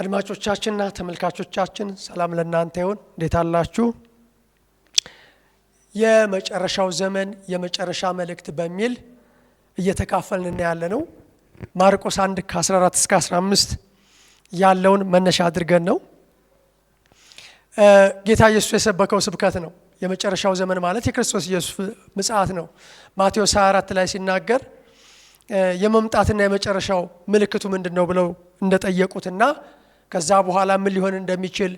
አድማጮቻችንና ተመልካቾቻችን ሰላም ለእናንተ ይሁን። እንዴት አላችሁ? የመጨረሻው ዘመን የመጨረሻ መልእክት በሚል እየተካፈልን ያለነው ማርቆስ 1:14 እስከ 15 ያለውን መነሻ አድርገን ነው። ጌታ ኢየሱስ የሰበከው ስብከት ነው። የመጨረሻው ዘመን ማለት የክርስቶስ ኢየሱስ ምጽአት ነው። ማቴዎስ 24 ላይ ሲናገር የመምጣትና የመጨረሻው ምልክቱ ምንድነው ብለው እንደጠየቁትና ከዛ በኋላ ምን ሊሆን እንደሚችል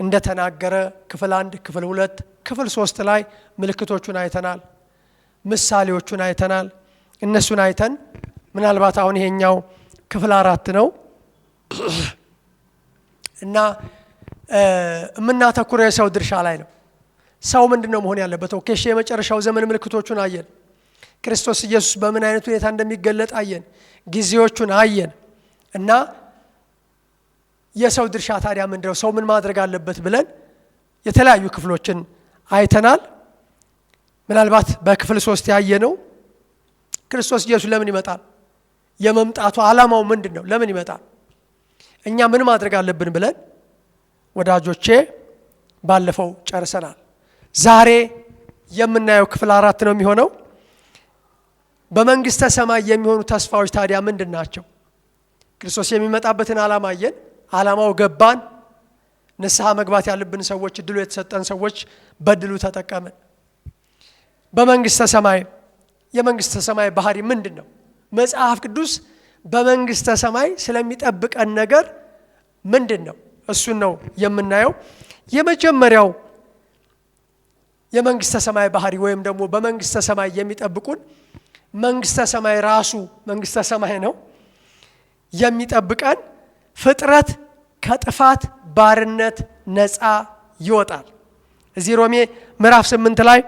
እንደተናገረ ክፍል 1 ክፍል 2 ክፍል 3 ላይ ምልክቶቹን አይተናል፣ ምሳሌዎቹን አይተናል። እነሱን አይተን ምናልባት አሁን ይሄኛው ክፍል 4 ነው እና የምናተኩረው የሰው ድርሻ ላይ ነው። ሰው ምንድነው መሆን ያለበት? ኦኬ የመጨረሻው ዘመን ምልክቶቹን አየን። ክርስቶስ ኢየሱስ በምን አይነት ሁኔታ እንደሚገለጥ አየን። ጊዜዎቹን አየን እና የሰው ድርሻ ታዲያ ምንድነው? ሰው ምን ማድረግ አለበት ብለን የተለያዩ ክፍሎችን አይተናል። ምናልባት በክፍል 3 ያየነው ክርስቶስ ኢየሱስ ለምን ይመጣል? የመምጣቱ ዓላማው ምንድነው? ለምን ይመጣል? እኛ ምን ማድረግ አለብን ብለን ወዳጆቼ ባለፈው ጨርሰናል። ዛሬ የምናየው ክፍል 4 ነው የሚሆነው። በመንግስተ ሰማይ የሚሆኑ ተስፋዎች ታዲያ ምንድን ናቸው? ክርስቶስ የሚመጣበትን ዓላማ አየን። ዓላማው ገባን። ንስሐ መግባት ያለብን ሰዎች፣ እድሉ የተሰጠን ሰዎች በድሉ ተጠቀምን። በመንግስተ ሰማይ የመንግስተ ሰማይ ባህሪ ምንድነው? መጽሐፍ ቅዱስ በመንግስተ ሰማይ ስለሚጠብቀን ነገር ምንድነው? እሱን ነው የምናየው። የመጀመሪያው የመንግስተ ሰማይ ባህሪ ወይም ደግሞ በመንግስተ ሰማይ የሚጠብቁን መንግስተ ሰማይ ራሱ መንግስተ ሰማይ ነው የሚጠብቀን። ፍጥረት ከጥፋት ባርነት ነፃ ይወጣል። እዚህ ሮሜ ምዕራፍ 8 ላይ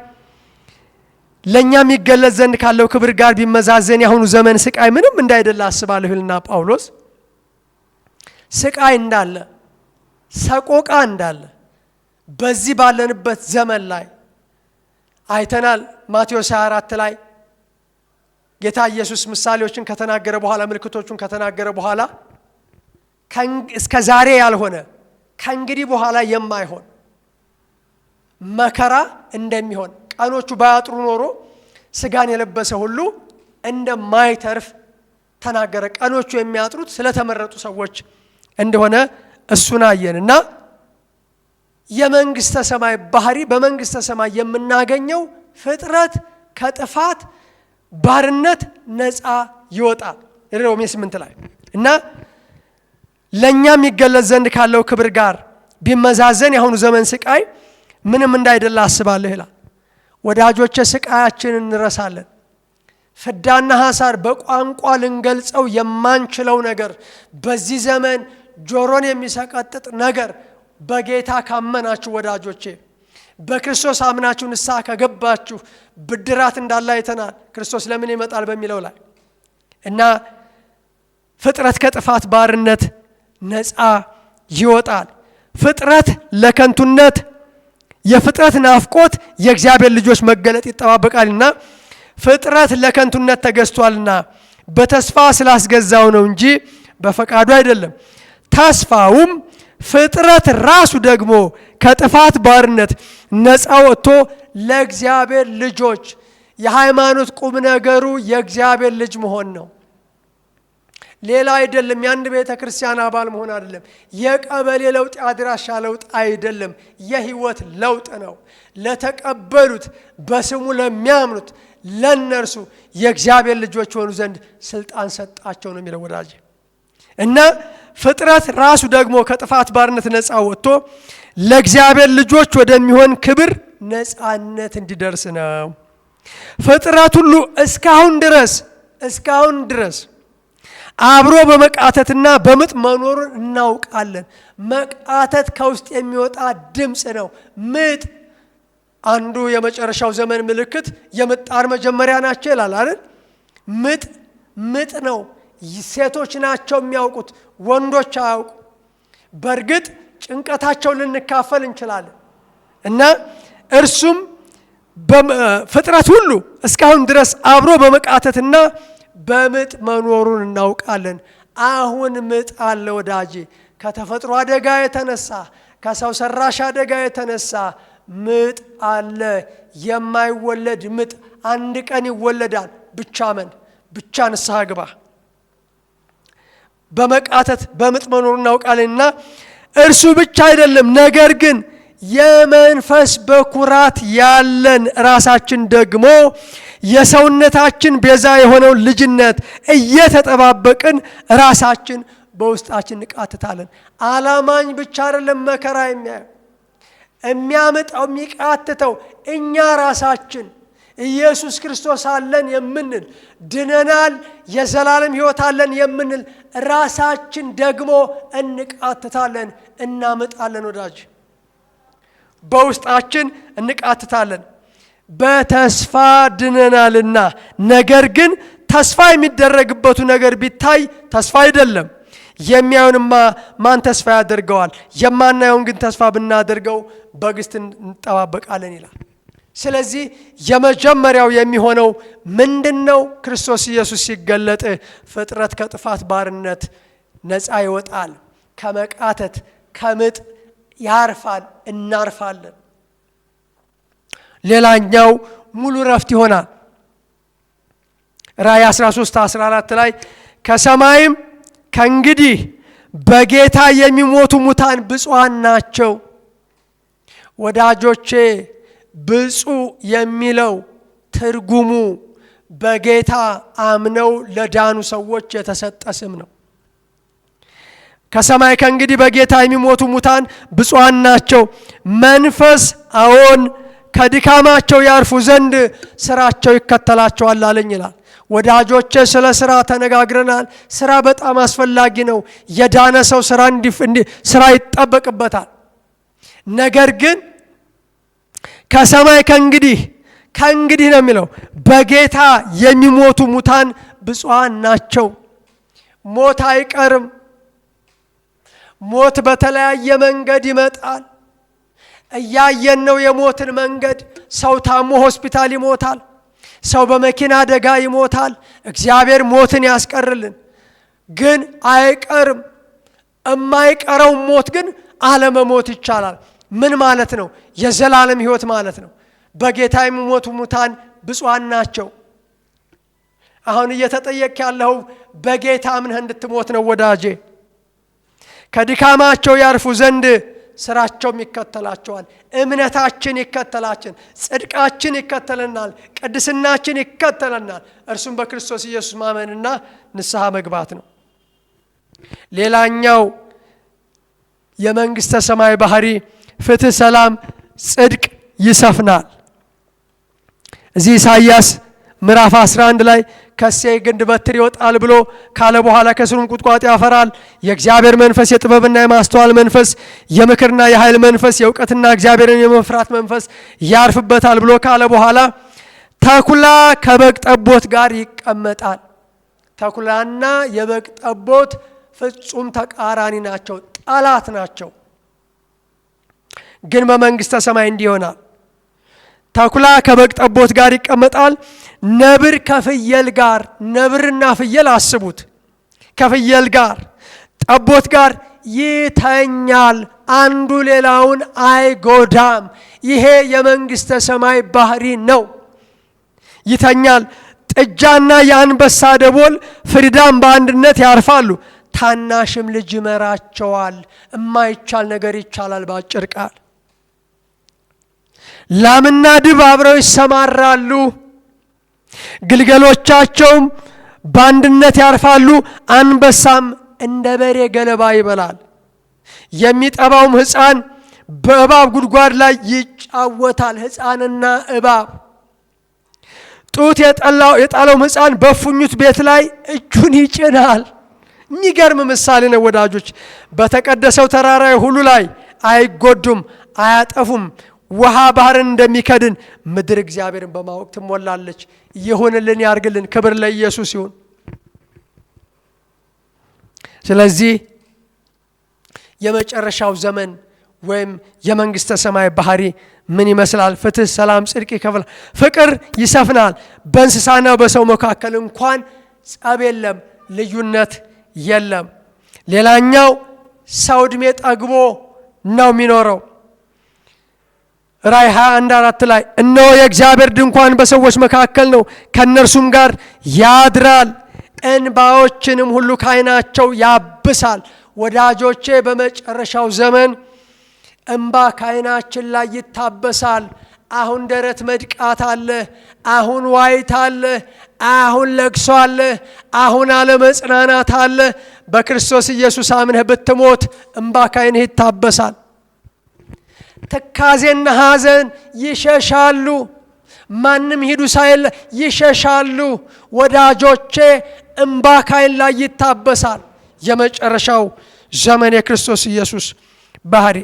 ለኛም ይገለጽ ዘንድ ካለው ክብር ጋር ቢመዛዘን ያሁኑ ዘመን ስቃይ ምንም እንዳይደለ አስባለሁ ይልና ጳውሎስ ስቃይ እንዳለ ሰቆቃ እንዳለ በዚህ ባለንበት ዘመን ላይ አይተናል። ማቴዎስ 24 ላይ ጌታ ኢየሱስ ምሳሌዎችን ከተናገረ በኋላ ምልክቶቹን ከተናገረ በኋላ እስከ ዛሬ ያልሆነ ከእንግዲህ በኋላ የማይሆን መከራ እንደሚሆን ቀኖቹ ባያጥሩ ኖሮ ስጋን የለበሰ ሁሉ እንደማይተርፍ ተናገረ። ቀኖቹ የሚያጥሩት ስለተመረጡ ሰዎች እንደሆነ እሱን አየንና የመንግስተ ሰማይ ባህሪ በመንግስተ ሰማይ የምናገኘው ፍጥረት ከጥፋት ባርነት ነፃ ይወጣል። ሮሜ 8 ላይ እና ለኛም ይገለጽ ዘንድ ካለው ክብር ጋር ቢመዛዘን ያሁኑ ዘመን ስቃይ ምንም እንዳይደለ አስባለሁ ይላል። ወዳጆቼ ስቃያችንን እንረሳለን። ፍዳና ሐሳር በቋንቋ ልንገልጸው የማንችለው ነገር በዚህ ዘመን ጆሮን የሚሰቀጥጥ ነገር በጌታ ካመናችሁ ወዳጆቼ በክርስቶስ አምናችሁ ንስሐ ከገባችሁ ብድራት እንዳለ አይተናል። ክርስቶስ ለምን ይመጣል በሚለው ላይ እና ፍጥረት ከጥፋት ባርነት ነፃ ይወጣል። ፍጥረት ለከንቱነት የፍጥረት ናፍቆት የእግዚአብሔር ልጆች መገለጥ ይጠባበቃልና ፍጥረት ለከንቱነት ተገዝቷልና በተስፋ ስላስገዛው ነው እንጂ በፈቃዱ አይደለም። ተስፋውም ፍጥረት ራሱ ደግሞ ከጥፋት ባርነት ነፃ ወጥቶ ለእግዚአብሔር ልጆች የሃይማኖት ቁም ነገሩ የእግዚአብሔር ልጅ መሆን ነው። ሌላ አይደለም። የአንድ ቤተ ክርስቲያን አባል መሆን አይደለም። የቀበሌ ለውጥ አድራሻ ለውጥ አይደለም። የህይወት ለውጥ ነው። ለተቀበሉት በስሙ ለሚያምኑት ለነርሱ የእግዚአብሔር ልጆች ሆኑ ዘንድ ስልጣን ሰጣቸው ነው የሚለው ወዳጅ እና ፍጥረት ራሱ ደግሞ ከጥፋት ባርነት ነፃ ወጥቶ ለእግዚአብሔር ልጆች ወደሚሆን ክብር ነፃነት እንዲደርስ ነው። ፍጥረት ሁሉ እስካሁን ድረስ አብሮ በመቃተትና በምጥ መኖሩን እናውቃለን። መቃተት ከውስጥ የሚወጣ ድምፅ ነው። ምጥ አንዱ የመጨረሻው ዘመን ምልክት የምጣር መጀመሪያ ናቸው ይላል አይደል? ምጥ ነው። ሴቶች ናቸው የሚያውቁት፣ ወንዶች አያውቁ። በእርግጥ ጭንቀታቸው ልንካፈል እንችላለን እና እርሱም ፍጥረት ሁሉ እስካሁን ድረስ አብሮ በመቃተትና በምጥ መኖሩን እናውቃለን። አሁን ምጥ አለ ወዳጄ። ከተፈጥሮ አደጋ የተነሳ ከሰው ሰራሽ አደጋ የተነሳ ምጥ አለ። የማይወለድ ምጥ አንድ ቀን ይወለዳል። ብቻ መን ብቻ ንስሐ ግባ። በመቃተት በምጥ መኖር እናውቃለንና እርሱ ብቻ አይደለም፣ ነገር ግን የመንፈስ በኩራት ያለን ራሳችን ደግሞ የሰውነታችን ቤዛ የሆነው ልጅነት እየተጠባበቅን ራሳችን በውስጣችን እንቃትታለን። አላማኝ ብቻ አይደለም መከራ የሚያመጣው የሚቃትተው እኛ ራሳችን ኢየሱስ ክርስቶስ አለን የምንል ድነናል፣ የዘላለም ሕይወት አለን የምንል ራሳችን ደግሞ እንቃትታለን፣ እናመጣለን። ወዳጅ በውስጣችን እንቃትታለን። በተስፋ ድነናልና። ነገር ግን ተስፋ የሚደረግበቱ ነገር ቢታይ ተስፋ አይደለም። የሚያዩንማ ማን ተስፋ ያደርገዋል? የማናየውን ግን ተስፋ ብናደርገው በግስት እንጠባበቃለን ይላል። ስለዚህ የመጀመሪያው የሚሆነው ምንድነው? ክርስቶስ ኢየሱስ ሲገለጥ ፍጥረት ከጥፋት ባርነት ነፃ ይወጣል፣ ከመቃተት ከምጥ ያርፋል፣ እናርፋለን። ሌላኛው ሙሉ ረፍት ይሆናል። ራእይ 13:14 ላይ ከሰማይም ከእንግዲህ በጌታ የሚሞቱ ሙታን ብፁዓን ናቸው። ወዳጆቼ ብፁዕ የሚለው ትርጉሙ በጌታ አምነው ለዳኑ ሰዎች የተሰጠ ስም ነው። ከሰማይ ከእንግዲህ በጌታ የሚሞቱ ሙታን ብፁዓን ናቸው። መንፈስ አዎን ከድካማቸው ያርፉ ዘንድ ስራቸው ይከተላቸዋል አለኝ ይላል። ወዳጆቼ ስለ ስራ ተነጋግረናል። ስራ በጣም አስፈላጊ ነው። የዳነ ሰው ስራ ይጠበቅበታል። ነገር ግን ከሰማይ ከእንግዲህ ነው የሚለው በጌታ የሚሞቱ ሙታን ብፁዓን ናቸው። ሞት አይቀርም። ሞት በተለያየ መንገድ ይመጣል። እያየን ነው የሞትን መንገድ። ሰው ታሞ ሆስፒታል ይሞታል። ሰው በመኪና አደጋ ይሞታል። እግዚአብሔር ሞትን ያስቀርልን። ግን አይቀርም። የማይቀረው ሞት ግን አለመሞት ይቻላል። ምን ማለት ነው? የዘላለም ሕይወት ማለት ነው። በጌታ የሚሞቱ ሙታን ብፁዓን ናቸው። አሁን እየተጠየቅ ያለው በጌታ አምነህ እንድትሞት ነው ወዳጄ። ከድካማቸው ያርፉ ዘንድ ስራቸውም ይከተላቸዋል። እምነታችን ይከተላችን፣ ጽድቃችን ይከተለናል፣ ቅድስናችን ይከተለናል። እርሱም በክርስቶስ ኢየሱስ ማመንና ንስሐ መግባት ነው። ሌላኛው የመንግስተ ሰማይ ባህሪ ፍትህ፣ ሰላም፣ ጽድቅ ይሰፍናል። እዚህ ኢሳይያስ ምዕራፍ 11 ላይ ከእሴይ ግንድ በትር ይወጣል ብሎ ካለ በኋላ ከስሩም ቁጥቋጦ ያፈራል። የእግዚአብሔር መንፈስ የጥበብና የማስተዋል መንፈስ፣ የምክርና የኃይል መንፈስ፣ የእውቀትና እግዚአብሔርን የመፍራት መንፈስ ያርፍበታል ብሎ ካለ በኋላ ተኩላ ከበግ ጠቦት ጋር ይቀመጣል። ተኩላና የበግ ጠቦት ፍጹም ተቃራኒ ናቸው፣ ጠላት ናቸው። ግን በመንግስተ ሰማይ እንዲህ ይሆናል። ተኩላ ከበግ ጠቦት ጋር ይቀመጣል። ነብር ከፍየል ጋር፣ ነብርና ፍየል አስቡት፣ ከፍየል ጋር ጠቦት ጋር ይተኛል። አንዱ ሌላውን አይጎዳም። ይሄ የመንግስተ ሰማይ ባህሪ ነው። ይተኛል። ጥጃና የአንበሳ ደቦል ፍሪዳም በአንድነት ያርፋሉ። ታናሽም ልጅ ይመራቸዋል። የማይቻል ነገር ይቻላል። በአጭር ቃል ላምና ድብ አብረው ይሰማራሉ። ግልገሎቻቸውም በአንድነት ያርፋሉ። አንበሳም እንደ በሬ ገለባ ይበላል። የሚጠባውም ሕፃን በእባብ ጉድጓድ ላይ ይጫወታል። ሕፃንና እባብ ጡት የጣለውም ሕፃን በፉኙት ቤት ላይ እጁን ይጭናል። የሚገርም ምሳሌ ነው ወዳጆች። በተቀደሰው ተራራ ሁሉ ላይ አይጎዱም፣ አያጠፉም። ውሃ ባህርን እንደሚከድን ምድር እግዚአብሔርን በማወቅ ትሞላለች። ይሁንልን፣ ያርግልን። ክብር ለኢየሱስ ይሁን። ስለዚህ የመጨረሻው ዘመን ወይም የመንግስተ ሰማይ ባህሪ ምን ይመስላል? ፍትህ፣ ሰላም፣ ጽድቅ ይከፍላል። ፍቅር ይሰፍናል። በእንስሳና በሰው መካከል እንኳን ጸብ የለም፣ ልዩነት የለም። ሌላኛው ሰው ዕድሜ ጠግቦ ነው የሚኖረው። ራእይ 21:4 ላይ እነሆ የእግዚአብሔር ድንኳን በሰዎች መካከል ነው፣ ከእነርሱም ጋር ያድራል፣ እንባዎችንም ሁሉ ከዓይናቸው ያብሳል። ወዳጆቼ በመጨረሻው ዘመን እንባ ከዓይናችን ላይ ይታበሳል። አሁን ደረት መድቃት አለ፣ አሁን ዋይታ አለ፣ አሁን ለቅሶ አለ፣ አሁን አለመጽናናት አለ። በክርስቶስ ኢየሱስ አምነህ ብትሞት እንባ ከዓይንህ ይታበሳል። ትካዜና ሐዘን ይሸሻሉ። ማንም ሂዱ ሳይል ይሸሻሉ። ወዳጆቼ እንባ ከዓይን ላይ ይታበሳል። የመጨረሻው ዘመን የክርስቶስ ኢየሱስ ባህሪ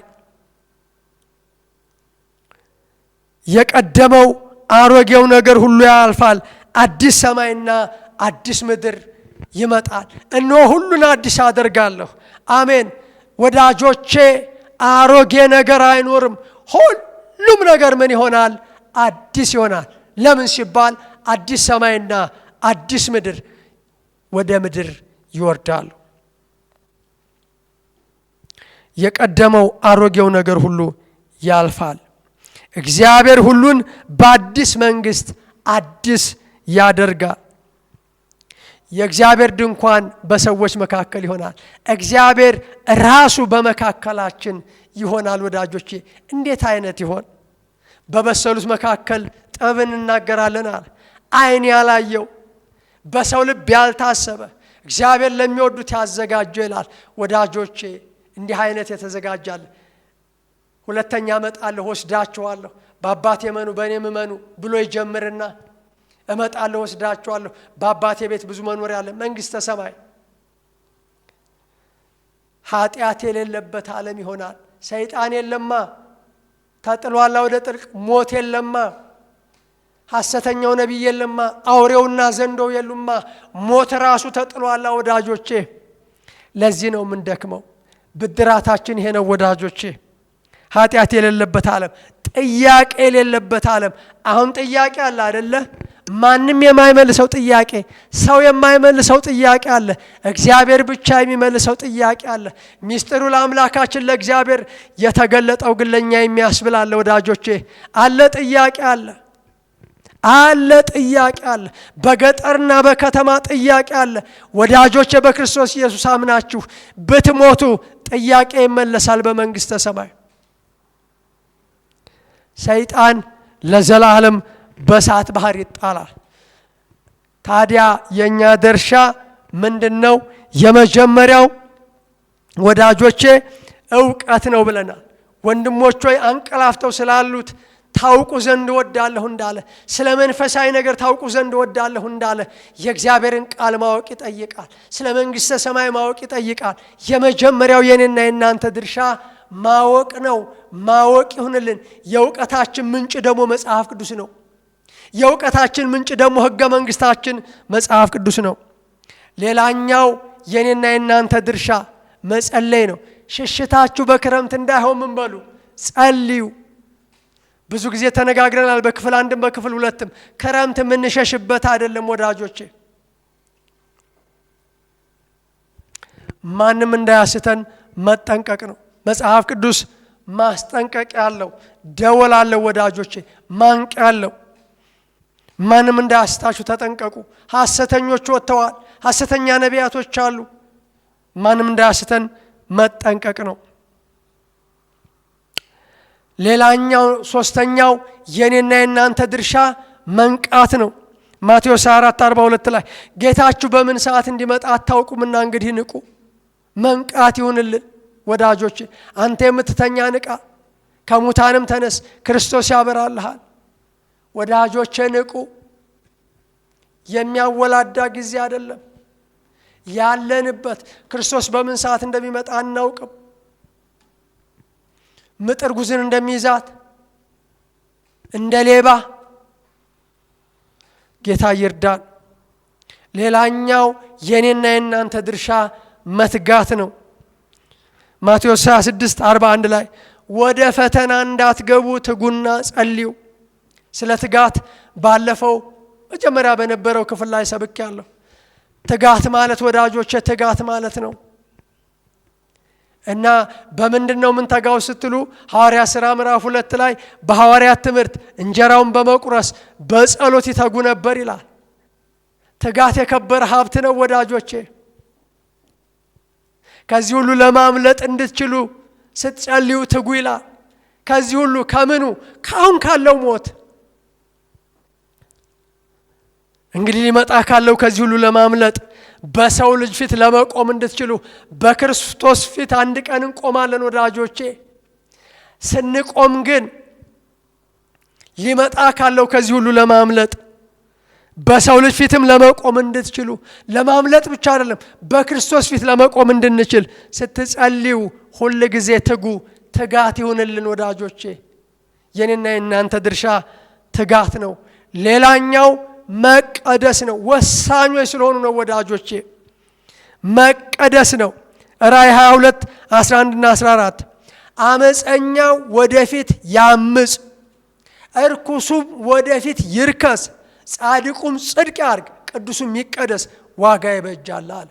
የቀደመው አሮጌው ነገር ሁሉ ያልፋል፣ አዲስ ሰማይና አዲስ ምድር ይመጣል። እነሆ ሁሉን አዲስ አደርጋለሁ። አሜን። ወዳጆቼ አሮጌ ነገር አይኖርም። ሁሉም ነገር ምን ይሆናል? አዲስ ይሆናል። ለምን ሲባል አዲስ ሰማይና አዲስ ምድር ወደ ምድር ይወርዳሉ። የቀደመው አሮጌው ነገር ሁሉ ያልፋል። እግዚአብሔር ሁሉን በአዲስ መንግስት አዲስ ያደርጋል። የእግዚአብሔር ድንኳን በሰዎች መካከል ይሆናል። እግዚአብሔር ራሱ በመካከላችን ይሆናል። ወዳጆቼ እንዴት አይነት ይሆን? በበሰሉት መካከል ጠብን እናገራለን አለ። ዓይን ያላየው በሰው ልብ ያልታሰበ እግዚአብሔር ለሚወዱት ያዘጋጀው ይላል። ወዳጆቼ እንዲህ አይነት የተዘጋጃለ። ሁለተኛ እመጣለሁ ወስዳችኋለሁ፣ በአባቴ እመኑ በእኔም እመኑ ብሎ ይጀምርና እመጣለሁ ወስዳችኋለሁ፣ በአባቴ ቤት ብዙ መኖሪያ አለ፣ መንግሥተ ሰማይ። ኃጢአት የሌለበት ዓለም ይሆናል። ሰይጣን የለማ፣ ተጥሏላ ወደ ጥልቅ። ሞት የለማ፣ ሐሰተኛው ነቢይ የለማ፣ አውሬውና ዘንዶው የሉማ። ሞት ራሱ ተጥሏላ ወዳጆቼ። ለዚህ ነው የምንደክመው። ብድራታችን ይሄ ነው ወዳጆቼ። ኃጢአት የሌለበት ዓለም፣ ጥያቄ የሌለበት ዓለም። አሁን ጥያቄ አለ አይደለ? ማንም የማይመልሰው ጥያቄ፣ ሰው የማይመልሰው ጥያቄ አለ። እግዚአብሔር ብቻ የሚመልሰው ጥያቄ አለ። ሚስጥሩ ለአምላካችን ለእግዚአብሔር የተገለጠው ግን ለኛ የሚያስብል አለ ወዳጆቼ። አለ ጥያቄ አለ፣ አለ ጥያቄ አለ። በገጠርና በከተማ ጥያቄ አለ ወዳጆቼ። በክርስቶስ ኢየሱስ አምናችሁ ብትሞቱ ጥያቄ ይመለሳል በመንግሥተ ሰማይ። ሰይጣን ለዘላለም በእሳት ባህር ይጣላል። ታዲያ የኛ ድርሻ ምንድነው? የመጀመሪያው ወዳጆቼ ዕውቀት ነው ብለናል። ወንድሞች ሆይ አንቀላፍተው ስላሉት ታውቁ ዘንድ እወዳለሁ እንዳለ፣ ስለ መንፈሳዊ ነገር ታውቁ ዘንድ እወዳለሁ እንዳለ የእግዚአብሔርን ቃል ማወቅ ይጠይቃል። ስለ መንግሥተ ሰማይ ማወቅ ይጠይቃል። የመጀመሪያው የኔና የናንተ ድርሻ ማወቅ ነው። ማወቅ ይሁንልን። የእውቀታችን ምንጭ ደግሞ መጽሐፍ ቅዱስ ነው። የእውቀታችን ምንጭ ደግሞ ሕገ መንግሥታችን መጽሐፍ ቅዱስ ነው። ሌላኛው የኔና የናንተ ድርሻ መጸለይ ነው። ሽሽታችሁ በክረምት እንዳይሆን ምን በሉ? ጸልዩ። ብዙ ጊዜ ተነጋግረናል፣ በክፍል አንድም በክፍል ሁለትም። ክረምት የምንሸሽበት አይደለም ወዳጆቼ። ማንም እንዳያስተን መጠንቀቅ ነው። መጽሐፍ ቅዱስ ማስጠንቀቂያ አለው፣ ደወል አለው ወዳጆቼ፣ ማንቂያ አለው። ማንም እንዳያስታችሁ ተጠንቀቁ። ሐሰተኞች ወጥተዋል፣ ሐሰተኛ ነቢያቶች አሉ። ማንም እንዳያስተን መጠንቀቅ ነው። ሌላኛው ሶስተኛው የኔና የናንተ ድርሻ መንቃት ነው። ማቴዎስ 4:42 ላይ ጌታችሁ በምን ሰዓት እንዲመጣ አታውቁምና እንግዲህ ንቁ። መንቃት ይሁንልን ወዳጆቼ። አንተ የምትተኛ ንቃ፣ ከሙታንም ተነስ፣ ክርስቶስ ያበራልሃል። ወዳጆቼ ንቁ። የሚያወላዳ ጊዜ አይደለም ያለንበት። ክርስቶስ በምን ሰዓት እንደሚመጣ አናውቅም። ምጥ እርጉዝን እንደሚይዛት እንደ ሌባ ጌታ ይርዳን። ሌላኛው የኔና የናንተ ድርሻ መትጋት ነው። ማቴዎስ 26:41 ላይ ወደ ፈተና እንዳትገቡ ትጉና ጸልዩ። ስለ ትጋት ባለፈው መጀመሪያ በነበረው ክፍል ላይ ሰብኬያለሁ። ትጋት ማለት ወዳጆቼ ትጋት ማለት ነው እና በምንድነው ምን ተጋው ስትሉ ሐዋርያ ሥራ ምዕራፍ 2 ላይ በሐዋርያት ትምህርት እንጀራውን በመቁረስ በጸሎት ይተጉ ነበር ይላል። ትጋት የከበረ ሀብት ነው ወዳጆቼ። ከዚህ ሁሉ ለማምለጥ እንድትችሉ ስትጸልዩ ትጉ ይላል። ከዚህ ሁሉ ከምኑ ካሁን ካለው ሞት እንግዲህ ሊመጣ ካለው ከዚህ ሁሉ ለማምለጥ በሰው ልጅ ፊት ለመቆም እንድትችሉ በክርስቶስ ፊት አንድ ቀን እንቆማለን ወዳጆቼ። ስንቆም ግን ሊመጣ ካለው ከዚህ ሁሉ ለማምለጥ በሰው ልጅ ፊትም ለመቆም እንድትችሉ ለማምለጥ ብቻ አይደለም በክርስቶስ ፊት ለመቆም እንድንችል ስትጸልዩ ሁሉ ጊዜ ትጉ። ትጋት ይሁንልን ወዳጆቼ። የኔና የናንተ ድርሻ ትጋት ነው። ሌላኛው መቀደስ ነው። ወሳኞች ስለሆኑ ነው ወዳጆቼ። መቀደስ ነው። ራእይ 22 11 እና 14 አመፀኛው ወደፊት ያምፅ፣ እርኩሱም ወደፊት ይርከስ፣ ጻድቁም ጽድቅ ያርግ፣ ቅዱሱም ይቀደስ፣ ዋጋ ይበጃል አለ።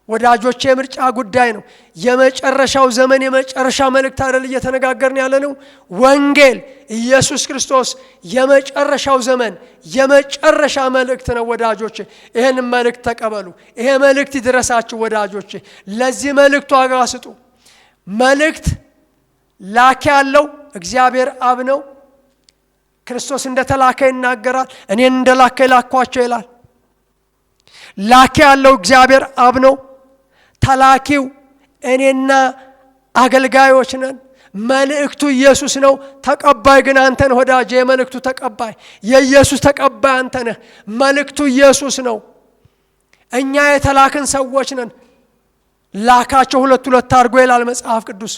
ወዳጆቼ የምርጫ ጉዳይ ነው። የመጨረሻው ዘመን የመጨረሻ መልእክት አይደል እየተነጋገርን ያለ ነው። ወንጌል ኢየሱስ ክርስቶስ የመጨረሻው ዘመን የመጨረሻ መልእክት ነው ወዳጆቼ። ይሄን መልእክት ተቀበሉ። ይሄ መልእክት ይድረሳችሁ ወዳጆቼ። ለዚህ መልእክቱ ዋጋ ስጡ። መልእክት ላኪ ያለው እግዚአብሔር አብ ነው። ክርስቶስ እንደተላከ ይናገራል። እኔን እንደላከ ላኳቸው ይላል። ላኪ ያለው እግዚአብሔር አብ ነው። ተላኪው እኔና አገልጋዮች ነን። መልእክቱ ኢየሱስ ነው። ተቀባይ ግን አንተ ነህ ወዳጄ። የመልእክቱ ተቀባይ የኢየሱስ ተቀባይ አንተ ነህ። መልእክቱ ኢየሱስ ነው። እኛ የተላክን ሰዎች ነን። ላካቸው ሁለት ሁለት አድርጎ ይላል መጽሐፍ ቅዱስ።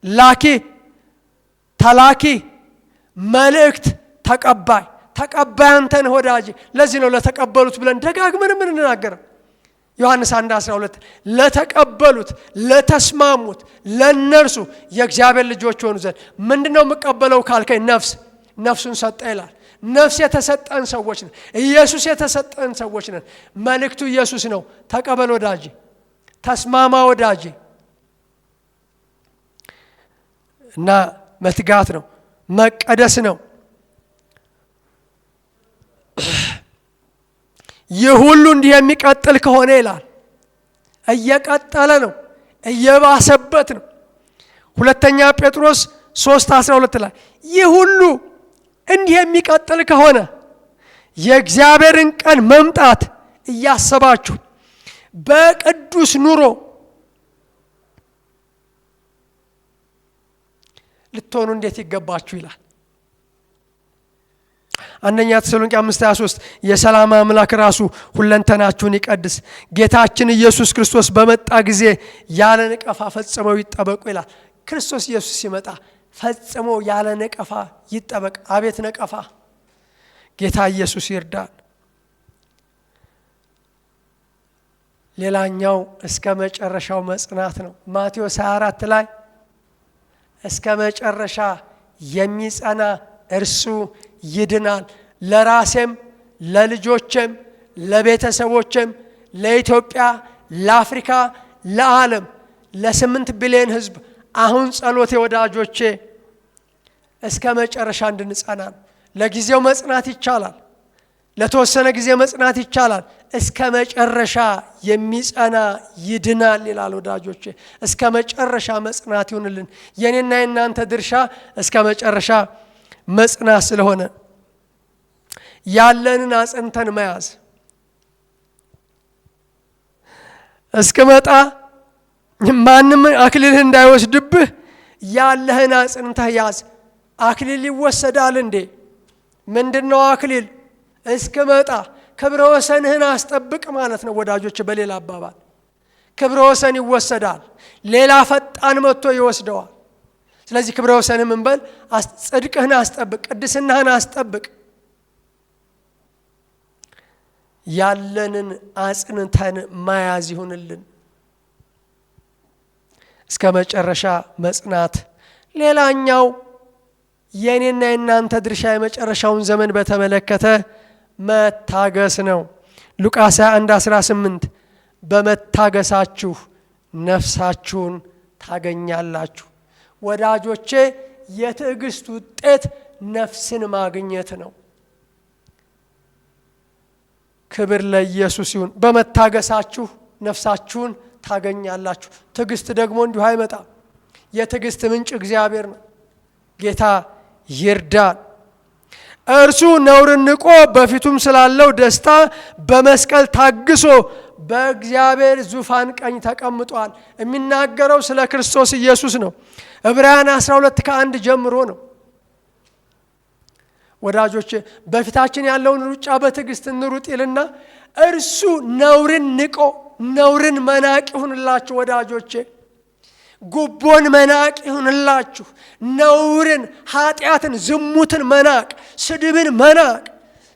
ላኪ፣ ተላኪ፣ መልእክት፣ ተቀባይ። ተቀባይ አንተ ነህ ወዳጄ። ለዚህ ነው ለተቀበሉት ብለን ደጋግመን ምን እንናገር። ዮሐንስ 1:12 ለተቀበሉት ለተስማሙት ለነርሱ የእግዚአብሔር ልጆች ሆኑ ዘንድ። ምንድነው የምቀበለው ካልከኝ ነፍሱን ሰጠ ይላል። ነፍስ የተሰጠን ሰዎች ነን። ኢየሱስ የተሰጠን ሰዎች ነን። መልእክቱ ኢየሱስ ነው። ተቀበል ወዳጄ፣ ተስማማ ወዳጄ። እና መትጋት ነው፣ መቀደስ ነው። ይህ ሁሉ እንዲህ የሚቀጥል ከሆነ ይላል እየቀጠለ ነው፣ እየባሰበት ነው። ሁለተኛ ጴጥሮስ 3:12 ላይ ይህ ሁሉ እንዲህ የሚቀጥል ከሆነ የእግዚአብሔርን ቀን መምጣት እያሰባችሁ በቅዱስ ኑሮ ልትሆኑ እንዴት ይገባችሁ ይላል። አንደኛ ተሰሎንቄ 5:23 የሰላም አምላክ ራሱ ሁለንተናችሁን ይቀድስ፣ ጌታችን ኢየሱስ ክርስቶስ በመጣ ጊዜ ያለ ነቀፋ ፈጽመው ይጠበቁ ይላል። ክርስቶስ ኢየሱስ ሲመጣ ፈጽሞ ያለ ነቀፋ ይጠበቅ። አቤት ነቀፋ! ጌታ ኢየሱስ ይርዳን። ሌላኛው እስከ መጨረሻው መጽናት ነው። ማቴዎስ 24 ላይ እስከ መጨረሻ የሚጸና እርሱ ይድናል፣ ለራሴም ለልጆቼም ለቤተሰቦቼም ለኢትዮጵያ ለአፍሪካ ለዓለም ለ8 ቢሊዮን ሕዝብ አሁን ጸሎቴ ወዳጆቼ እስከ መጨረሻ እንድንጸና ነው። ለጊዜው መጽናት ይቻላል፣ ለተወሰነ ጊዜ መጽናት ይቻላል። እስከ መጨረሻ የሚጸና ይድናል ይላል ወዳጆቼ። እስከ መጨረሻ መጽናት ይሁንልን። የኔና የናንተ ድርሻ እስከ መጨረሻ መጽናት ስለሆነ ያለንን አጽንተን መያዝ እስከመጣ ማንም አክሊልህ እንዳይወስድብህ ያለህን አጽንተህ ያዝ። አክሊል ይወሰዳል እንዴ? ምንድነው አክሊል? እስከመጣ ክብረ ወሰንህን አስጠብቅ ማለት ነው ወዳጆች። በሌላ አባባል ክብረ ወሰን ይወሰዳል፣ ሌላ ፈጣን መጥቶ ይወስደዋል። ስለዚህ ክብረ ወሰንህን ምን በል? ጽድቅህን አስጠብቅ፣ ቅድስናህን አስጠብቅ። ያለንን አጽንተን መያዝ ይሁንልን። እስከ መጨረሻ መጽናት። ሌላኛው የኔና የናንተ ድርሻ የመጨረሻውን ዘመን በተመለከተ መታገስ ነው። ሉቃስ 21:18 በመታገሳችሁ ነፍሳችሁን ታገኛላችሁ። ወዳጆቼ የትዕግስት ውጤት ነፍስን ማግኘት ነው። ክብር ለኢየሱስ ይሁን። በመታገሳችሁ ነፍሳችሁን ታገኛላችሁ። ትዕግስት ደግሞ እንዲሁ አይመጣም። የትዕግስት ምንጭ እግዚአብሔር ነው። ጌታ ይርዳን። እርሱ ነውርን ንቆ በፊቱም ስላለው ደስታ በመስቀል ታግሶ በእግዚአብሔር ዙፋን ቀኝ ተቀምጧል። የሚናገረው ስለ ክርስቶስ ኢየሱስ ነው። ዕብራውያን 12:1 ጀምሮ ነው። ወዳጆች በፊታችን ያለውን ሩጫ በትዕግስት እንሩጥ ይልና እርሱ ነውርን ንቆ፣ ነውርን መናቅ ይሁንላችሁ ወዳጆቼ፣ ጉቦን መናቅ ይሁንላችሁ። ነውርን፣ ኃጢአትን፣ ዝሙትን መናቅ፣ ስድብን መናቅ፣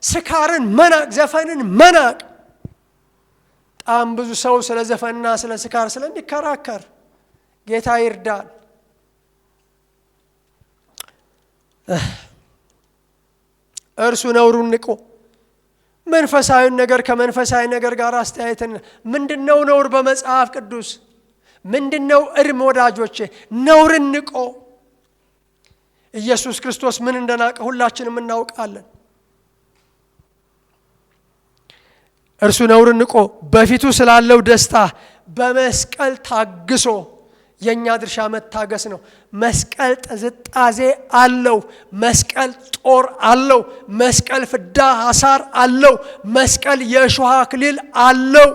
ስካርን መናቅ፣ ዘፈንን መናቅ። በጣም ብዙ ሰው ስለ ዘፈንና ስለ ስካር ስለሚከራከር ጌታ ይርዳል። እርሱ ነውሩን ንቆ መንፈሳዊ ነገር ከመንፈሳዊ ነገር ጋር አስተያየትን ምንድነው ነውር በመጽሐፍ ቅዱስ ምንድነው እርም? ወዳጆቼ ነውርን ንቆ ኢየሱስ ክርስቶስ ምን እንደናቀ ሁላችንም እናውቃለን። እርሱ ነውርን ንቆ በፊቱ ስላለው ደስታ በመስቀል ታግሶ፣ የኛ ድርሻ መታገስ ነው። መስቀል ጥዝጣዜ አለው። መስቀል ጦር አለው። መስቀል ፍዳ ሐሳር አለው። መስቀል የእሾህ አክሊል አለው።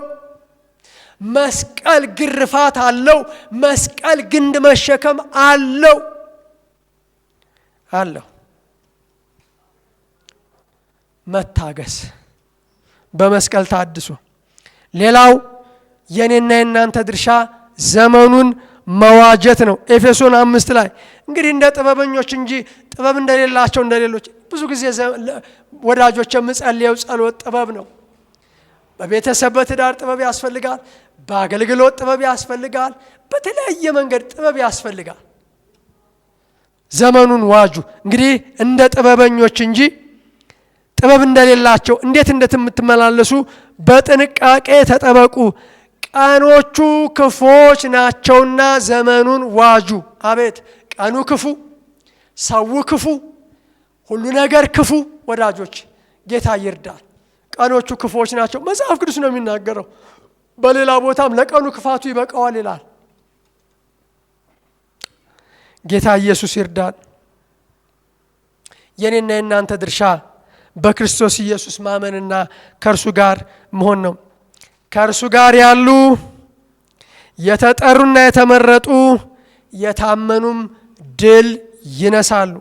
መስቀል ግርፋት አለው። መስቀል ግንድ መሸከም አለው አለው። መታገስ በመስቀል ታድሶ። ሌላው የኔና የናንተ ድርሻ ዘመኑን መዋጀት ነው። ኤፌሶን 5 ላይ እንግዲህ እንደ ጥበበኞች እንጂ ጥበብ እንደሌላቸው እንደሌሎች ብዙ ጊዜ ወዳጆች የምጸልየው ጸሎት ጥበብ ነው። በቤተሰብ በትዳር ጥበብ ያስፈልጋል። በአገልግሎት ጥበብ ያስፈልጋል። በተለያየ መንገድ ጥበብ ያስፈልጋል። ዘመኑን ዋጁ። እንግዲህ እንደ ጥበበኞች እንጂ ጥበብ እንደሌላቸው እንዴት እንደምትመላለሱ በጥንቃቄ ተጠበቁ። ቀኖቹ ክፉዎች ናቸውና ዘመኑን ዋጁ። አቤት ቀኑ ክፉ፣ ሰው ክፉ፣ ሁሉ ነገር ክፉ። ወዳጆች ጌታ ይርዳል። ቀኖቹ ክፉዎች ናቸው መጽሐፍ ቅዱስ ነው የሚናገረው። በሌላ ቦታም ለቀኑ ክፋቱ ይበቃዋል ይላል። ጌታ ኢየሱስ ይርዳል። የኔና የናንተ ድርሻ በክርስቶስ ኢየሱስ ማመንና ከእርሱ ጋር መሆን ነው። ከእርሱ ጋር ያሉ የተጠሩና የተመረጡ የታመኑም ድል ይነሳሉ።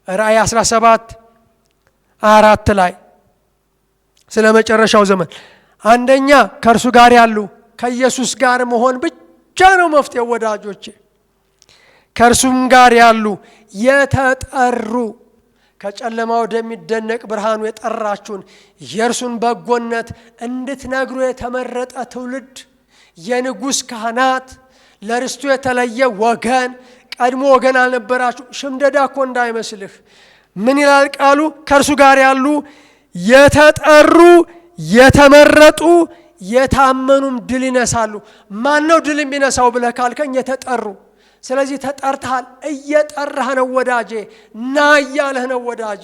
ራእይ 17:4 ላይ ስለ መጨረሻው ዘመን አንደኛ ከእርሱ ጋር ያሉ ከኢየሱስ ጋር መሆን ብቻ ነው መፍትሄው ወዳጆቼ። ከእርሱም ጋር ያሉ የተጠሩ ከጨለማ ወደሚደነቅ ብርሃኑ የጠራችሁን የእርሱን በጎነት እንድትነግሩ የተመረጠ ትውልድ፣ የንጉሥ ካህናት፣ ለርስቱ የተለየ ወገን። ቀድሞ ወገን አልነበራችሁ። ሽምደዳ እኮ እንዳይመስልህ። ምን ይላል ቃሉ? ከእርሱ ጋር ያሉ የተጠሩ የተመረጡ የታመኑም ድል ይነሳሉ። ማን ነው ድል የሚነሳው ብለህ ካልከኝ የተጠሩ። ስለዚህ ተጠርተሃል። እየጠራህ ነው ወዳጄ፣ ና እያለህ ነው ወዳጄ።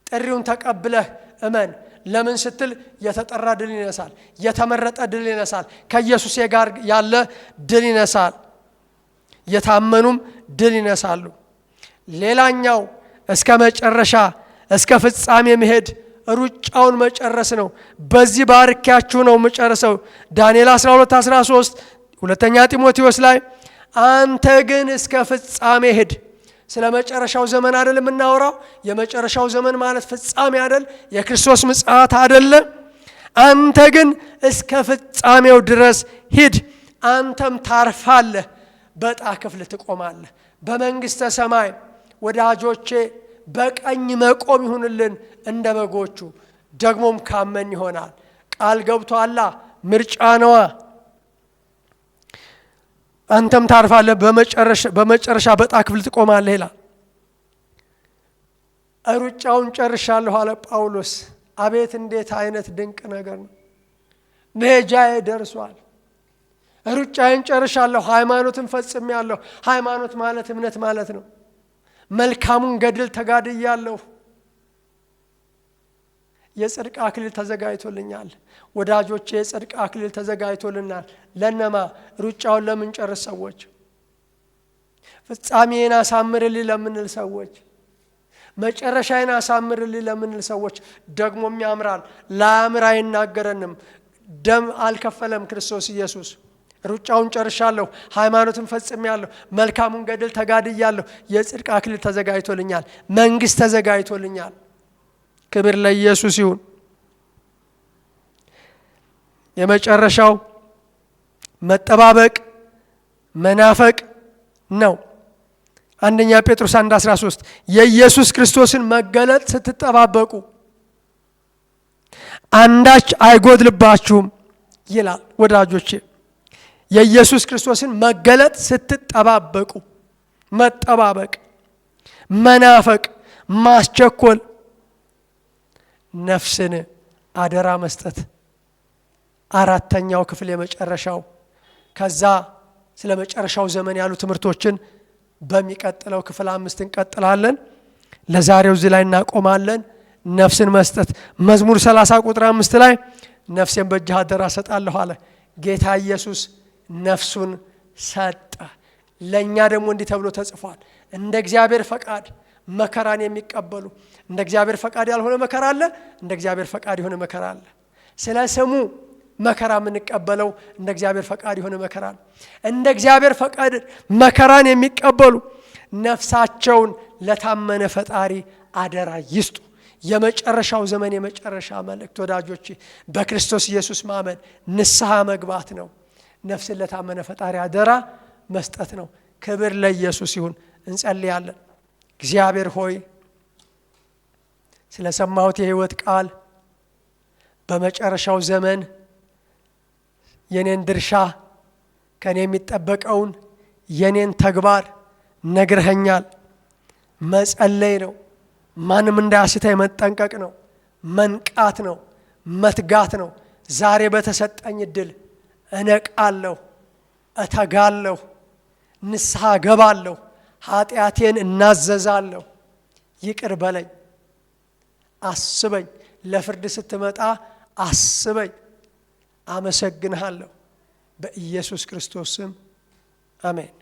ጥሪውን ተቀብለህ እመን። ለምን ስትል የተጠራ ድል ይነሳል፣ የተመረጠ ድል ይነሳል፣ ከኢየሱስ ጋር ያለ ድል ይነሳል፣ የታመኑም ድል ይነሳሉ። ሌላኛው እስከ መጨረሻ እስከ ፍጻሜ መሄድ ሩጫውን መጨረስ ነው። በዚህ ባርኪያችሁ ነው መጨረሰው። ዳንኤል 12:13 ሁለተኛ ጢሞቴዎስ ላይ አንተ ግን እስከ ፍጻሜ ሄድ። ስለ መጨረሻው ዘመን አይደል የምናወራው? የመጨረሻው ዘመን ማለት ፍጻሜ አይደል? የክርስቶስ ምጽአት አይደለ? አንተ ግን እስከ ፍጻሜው ድረስ ሂድ፣ አንተም ታርፋለህ፣ በዕጣ ክፍል ትቆማለህ በመንግሥተ ሰማይ። ወዳጆቼ በቀኝ መቆም ይሁንልን እንደ በጎቹ፣ ደግሞም ካመን ይሆናል። ቃል ገብቷላ፣ ምርጫ ነዋ። አንተም ታርፋለህ፣ በመጨረሻ በዕጣ ክፍል ትቆማለህ ይላል። ሩጫውን ጨርሻለሁ አለ ጳውሎስ። አቤት እንዴት አይነት ድንቅ ነገር ነው! መሄጃዬ ደርሷል። ሩጫዬን ጨርሻለሁ፣ ሃይማኖትን ፈጽሜያለሁ። ሃይማኖት ማለት እምነት ማለት ነው። መልካሙን ገድል ተጋድያለሁ፣ የጽድቅ አክሊል ተዘጋጅቶልኛል። ወዳጆቼ የጽድቅ አክሊል ተዘጋጅቶልናል። ለነማ? ሩጫውን ለምንጨርስ ሰዎች፣ ፍጻሜን አሳምርልኝ ለምንል ሰዎች፣ መጨረሻዬን አሳምርልኝ ለምንል ሰዎች ደግሞም ያምራል። ላያምር አይናገረንም። ደም አልከፈለም ክርስቶስ ኢየሱስ። ሩጫውን ጨርሻለሁ፣ ሃይማኖትን ፈጽሜያለሁ፣ መልካሙን ገድል ተጋድያለሁ፣ የጽድቅ አክሊል ተዘጋጅቶልኛል፣ መንግስት ተዘጋጅቶልኛል። ክብር ለኢየሱስ ይሁን። የመጨረሻው መጠባበቅ መናፈቅ ነው። አንደኛ ጴጥሮስ 1:13 የኢየሱስ ክርስቶስን መገለጥ ስትጠባበቁ አንዳች አይጎድልባችሁም ይላል። ወዳጆቼ የኢየሱስ ክርስቶስን መገለጥ ስትጠባበቁ፣ መጠባበቅ፣ መናፈቅ፣ ማስቸኮል፣ ነፍስን አደራ መስጠት። አራተኛው ክፍል የመጨረሻው። ከዛ ስለ መጨረሻው ዘመን ያሉ ትምህርቶችን በሚቀጥለው ክፍል 5 እንቀጥላለን። ለዛሬው እዚህ ላይ እናቆማለን። ነፍስን መስጠት መዝሙር 30 ቁጥር 5 ላይ ነፍሴን በእጅህ አደራ ሰጣለሁ አለ ጌታ ኢየሱስ። ነፍሱን ሰጠ። ለኛ ደግሞ እንዲህ ተብሎ ተጽፏል፣ እንደ እግዚአብሔር ፈቃድ መከራን የሚቀበሉ። እንደ እግዚአብሔር ፈቃድ ያልሆነ መከራ አለ፣ እንደ እግዚአብሔር ፈቃድ የሆነ መከራ አለ። ስለ ስሙ መከራ የምንቀበለው እንደ እግዚአብሔር ፈቃድ የሆነ መከራ ነው። እንደ እግዚአብሔር ፈቃድ መከራን የሚቀበሉ ነፍሳቸውን ለታመነ ፈጣሪ አደራ ይስጡ። የመጨረሻው ዘመን የመጨረሻ መልእክት ወዳጆቼ በክርስቶስ ኢየሱስ ማመን ንስሐ መግባት ነው። ነፍስን ለታመነ ፈጣሪ አደራ መስጠት ነው። ክብር ለኢየሱስ ይሁን። እንጸልያለን። እግዚአብሔር ሆይ ስለሰማሁት የሕይወት ቃል በመጨረሻው ዘመን የኔን ድርሻ ከኔ የሚጠበቀውን የኔን ተግባር ነግረኸኛል። መጸለይ ነው። ማንም እንዳያስተኝ መጠንቀቅ ነው። መንቃት ነው። መትጋት ነው። ዛሬ በተሰጠኝ እድል እነቃለሁ፣ እተጋለሁ፣ ንስሐ ገባለሁ፣ ኃጢአቴን እናዘዛለሁ። ይቅር በለኝ፣ አስበኝ፣ ለፍርድ ስትመጣ አስበኝ። አመሰግንሃለሁ። በኢየሱስ ክርስቶስ ስም አሜን።